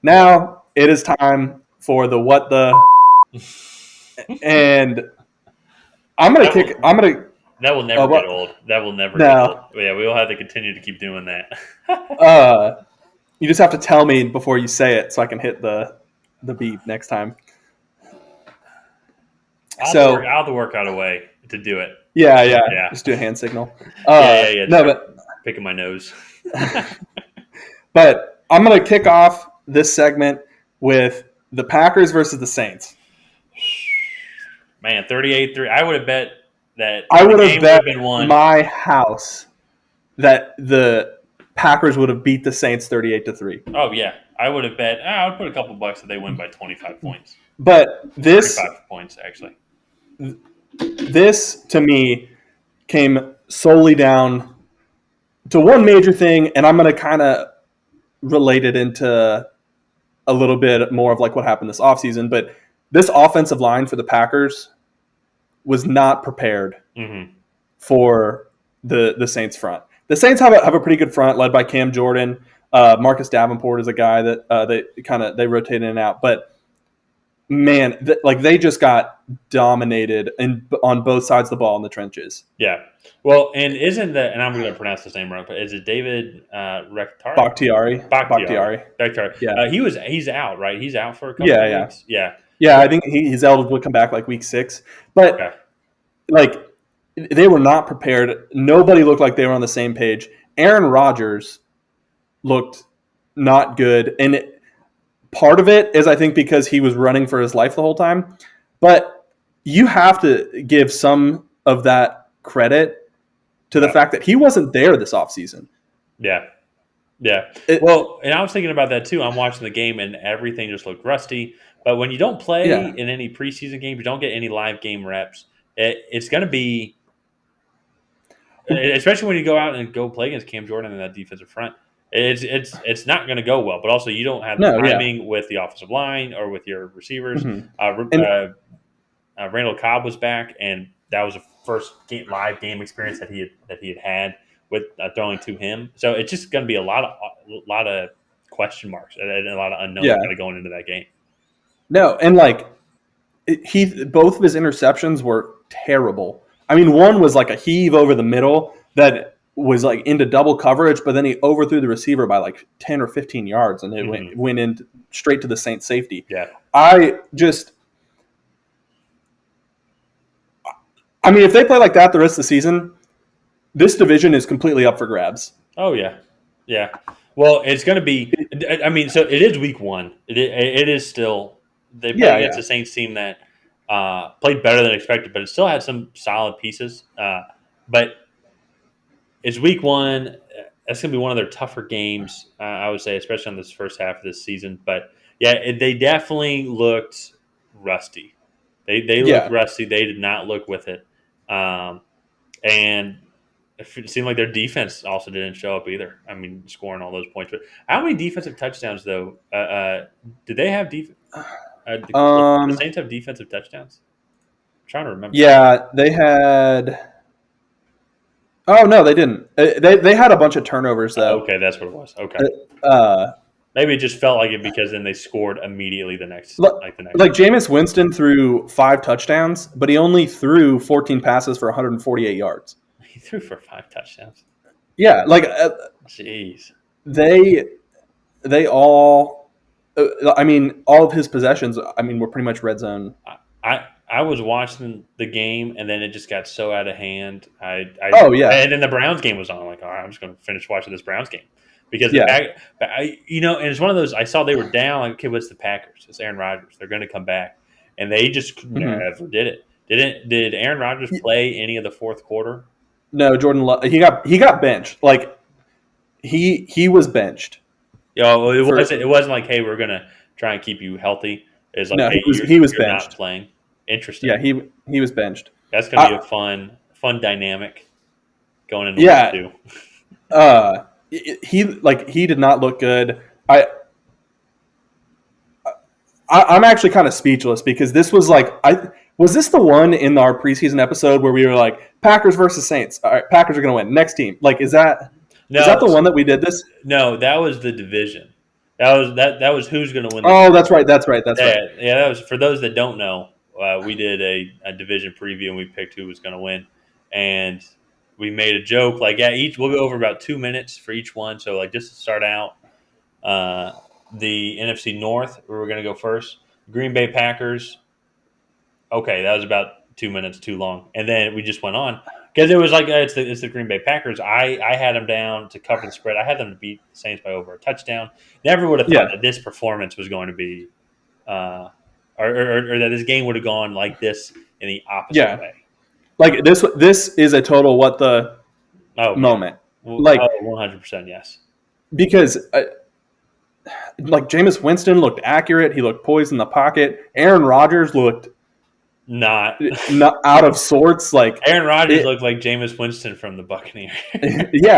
Now it is time for the what the, and I'm gonna kick. I'm gonna. That will never get old. That will never get old. No. Yeah, we will have to continue to keep doing that. You just have to tell me before you say it so I can hit the beep next time. I'll have to work out a way to do it. Yeah. Just do a hand signal. Yeah. No, but picking my nose. But I'm going to kick off this segment with the Packers versus the Saints. Man, 38-3. I would have bet that I would have bet been won. My house that the Packers would have beat the Saints 38-3. Oh yeah, I would have bet. I would put a couple bucks that they win by 25 points. But this 35 points actually. This to me came solely down to one major thing, and I'm going to kind of relate it into a little bit more of like what happened this offseason. But this offensive line for the Packers was not prepared for the Saints front. The Saints have a pretty good front led by Cam Jordan. Marcus Davenport is a guy that they rotate in and out. But man, they just got dominated on both sides of the ball in the trenches. Yeah. Well, and isn't that, and I'm going to pronounce his name wrong, but is it David Bakhtiari? Bakhtiari. Yeah. He's out, right? He's out for a couple of weeks. Yeah. I think he's eligible to come back like week 6. But they were not prepared. Nobody looked like they were on the same page. Aaron Rodgers looked not good. And part of it is, I think, because he was running for his life the whole time. But you have to give some of that credit to the fact that he wasn't there this offseason. Yeah. Well, and I was thinking about that too. I'm watching the game and everything just looked rusty. But when you don't play in any preseason game, you don't get any live game reps, it's going to be – especially when you go out and go play against Cam Jordan in that defensive front. It's not going to go well, but also you don't have the timing with the offensive line or with your receivers. Randall Cobb was back, and that was the first live game experience that he had with throwing to him. So it's just going to be a lot of question marks and a lot of unknowns kind of going into that game. No, and both of his interceptions were terrible. I mean, one was like a heave over the middle that was like into double coverage, but then he overthrew the receiver by like 10 or 15 yards, and it went in straight to the Saints safety. Yeah. I mean, if they play like that the rest of the season, this division is completely up for grabs. Oh, yeah. Yeah. Well, it's going to be – I mean, so it is week 1. It is still – they played against a Saints team that played better than expected, but it still had some solid pieces. But it's week 1. That's going to be one of their tougher games, I would say, especially on this first half of this season. But, yeah, they definitely looked rusty. They looked rusty. They did not look with it. And it seemed like their defense also didn't show up either. I mean, scoring all those points. But how many defensive touchdowns, though, did they have defense? Did the Saints have defensive touchdowns? I'm trying to remember. Yeah, they had – oh, no, they didn't. They had a bunch of turnovers, though. Okay, that's what it was. Okay. Maybe it just felt like it because then they scored immediately the next. Like Jameis Winston threw 5 touchdowns, but he only threw 14 passes for 148 yards. He threw for 5 touchdowns. Yeah, jeez. They all. I mean, all of his possessions. I mean, were pretty much red zone. I was watching the game, and then it just got so out of hand. And then the Browns game was on. I'm like, all right, I'm just going to finish watching this Browns game. Because and it's one of those. I saw they were down. Like, okay, what's the Packers? It's Aaron Rodgers. They're going to come back, and they just never did it. Did Aaron Rodgers play any of the fourth quarter? No, Jordan Love. He got benched. Like he was benched. It wasn't like, hey, we're going to try and keep you healthy. It's like, hey, he was benched. Not playing. Interesting. Yeah, he was benched. That's going to be a fun dynamic going into week 2. He did not look good. I'm actually kind of speechless because this was was this the one in our preseason episode where we were like Packers versus Saints? All right, Packers are going to win. Next team. Is that the one that we did this? No, that was the division. That was who's going to win. Oh, that's right. That's right. Yeah. That was for those that don't know. We did a division preview and we picked who was going to win, and we made a joke like, yeah, we'll go over about 2 minutes for each one. So like just to start out, the NFC North, we were going to go first. Green Bay Packers. Okay, that was about 2 minutes too long, and then we just went on because it was like it's the Green Bay Packers. I had them down to cover the spread. I had them to beat the Saints by over a touchdown. Never would have thought that this performance was going to be, or that this game would have gone like this in the opposite way. Like this is a total what the moment. Like 100%, yes. Because like Jameis Winston looked accurate. He looked poised in the pocket. Aaron Rodgers looked not out of sorts. Like Aaron Rodgers looked like Jameis Winston from the Buccaneers. Yeah.